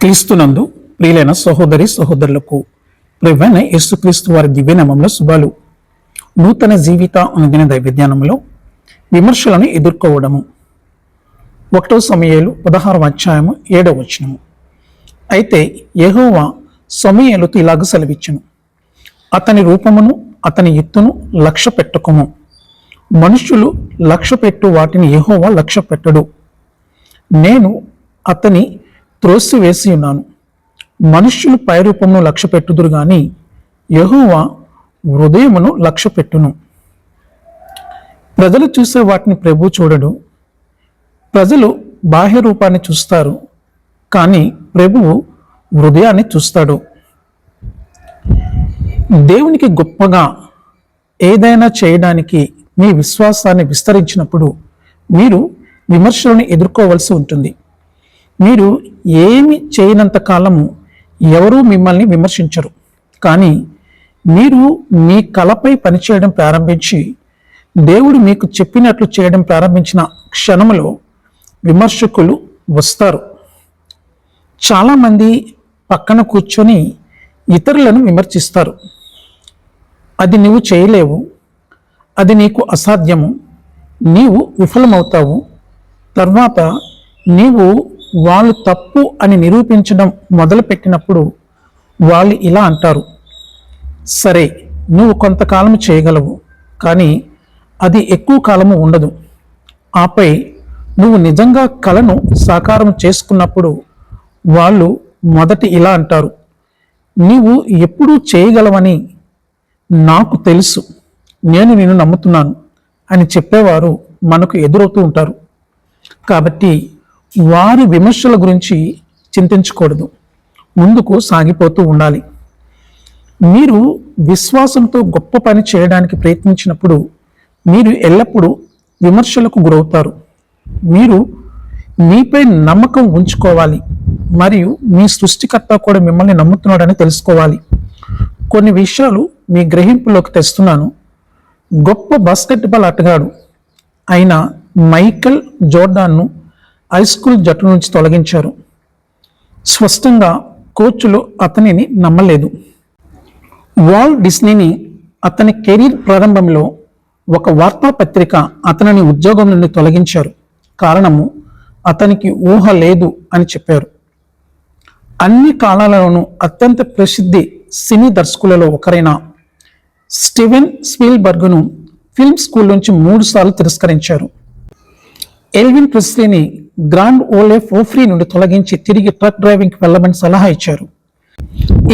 క్రీస్తునందు ప్రియులైన సహోదరి సహోదరులకు ప్రభువైన యేసుక్రీస్తు వారి దివ్యనామంలో శుభాలు. నూతన జీవిత అనుదిన దైవజ్ఞానంలో విమర్శలను ఎదుర్కోవడము. 1 సమూయేలు 16వ అధ్యాయము 7వ వచనము. అయితే యెహోవా సమూయేలుతో ఇలాగ సెలవిచ్చెను, అతని రూపమును అతని ఎత్తును లక్ష్య పెట్టుకొము. మనుష్యులు లక్ష్య పెట్టు వాటిని యెహోవా లక్ష్య పెట్టడు. నేను అతని త్రోసివేసి ఉన్నాను. మనుష్యులు పైరూపమును లక్ష్య పెట్టుదురు గాని యెహోవా హృదయమును లక్ష్య పెట్టును. ప్రజలు చూసే వాటిని ప్రభు చూడడు. ప్రజలు బాహ్య రూపాన్ని చూస్తారు, కానీ ప్రభువు హృదయాన్ని చూస్తాడు. దేవునికి గొప్పగా ఏదైనా చేయడానికి మీ విశ్వాసాన్ని విస్తరించినప్పుడు మీరు విమర్శలను ఎదుర్కోవలసి ఉంటుంది. మీరు ఏమి చేయనంత కాలము ఎవరూ మిమ్మల్ని విమర్శించరు. కానీ మీరు మీ కళపై పనిచేయడం ప్రారంభించి దేవుడు మీకు చెప్పినట్లు చేయడం ప్రారంభించిన క్షణంలో విమర్శకులు వస్తారు. చాలామంది పక్కన కూర్చొని ఇతరులను విమర్శిస్తారు. అది నువ్వు చేయలేవు, అది నీకు అసాధ్యము, నీవు విఫలమవుతావు. తర్వాత నీవు వాళ్ళు తప్పు అని నిరూపించడం మొదలుపెట్టినప్పుడు వాళ్ళు ఇలా అంటారు, సరే నువ్వు కొంతకాలం చేయగలవు, కానీ అది ఎక్కువ కాలము ఉండదు. ఆపై నువ్వు నిజంగా కలను సాకారం చేసుకున్నప్పుడు వాళ్ళు మొదటి ఇలా అంటారు, నీవు ఎప్పుడూ చేయగలవని నాకు తెలుసు, నేను నిన్ను నమ్ముతున్నాను అని చెప్పేవారు మనకు ఎదురవుతూ ఉంటారు. కాబట్టి వారి విమర్శల గురించి చింతించకూడదు, ముందుకు సాగిపోతూ ఉండాలి. మీరు విశ్వాసంతో గొప్ప పని చేయడానికి ప్రయత్నించినప్పుడు మీరు ఎల్లప్పుడూ విమర్శలకు గురవుతారు. మీరు మీపై నమ్మకం ఉంచుకోవాలి మరియు మీ సృష్టికర్త కూడా మిమ్మల్ని నమ్ముతున్నాడని తెలుసుకోవాలి. కొన్ని విషయాలు మీ గ్రహింపులోకి తెస్తున్నాను. గొప్ప బాస్కెట్బాల్ ఆటగాడు అయిన మైకెల్ జోర్డాన్ను హై స్కూల్ జట్టు నుంచి తొలగించారు. స్పష్టంగా కోచ్లు అతనిని నమ్మలేదు. వాల్ట్ డిస్నీని అతని కెరీర్ ప్రారంభంలో ఒక వార్తాపత్రిక అతనిని ఉద్యోగం నుండి తొలగించారు. కారణము అతనికి ఊహ లేదు అని చెప్పారు. అన్ని కాలాలలోనూ అత్యంత ప్రసిద్ధి సినీ దర్శకులలో ఒకరైన స్టీవెన్ స్పీల్బర్గ్ను ఫిల్మ్ స్కూల్ నుంచి 3 సార్లు తిరస్కరించారు. ఎల్విన్ ప్రెస్లీని గ్రాండ్ ఓలే ఓఫ్రీ నుండి తొలగించి తిరిగి ట్రక్ డ్రైవింగ్కి వెళ్ళమని సలహా ఇచ్చారు.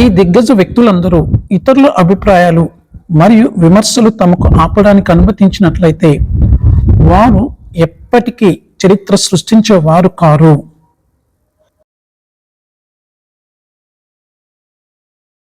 ఈ దిగ్గజ వ్యక్తులందరూ ఇతరుల అభిప్రాయాలు మరియు విమర్శలు తమకు ఆపడానికి అనుమతించినట్లయితే వారు ఎప్పటికీ చరిత్ర సృష్టించేవారు కారు.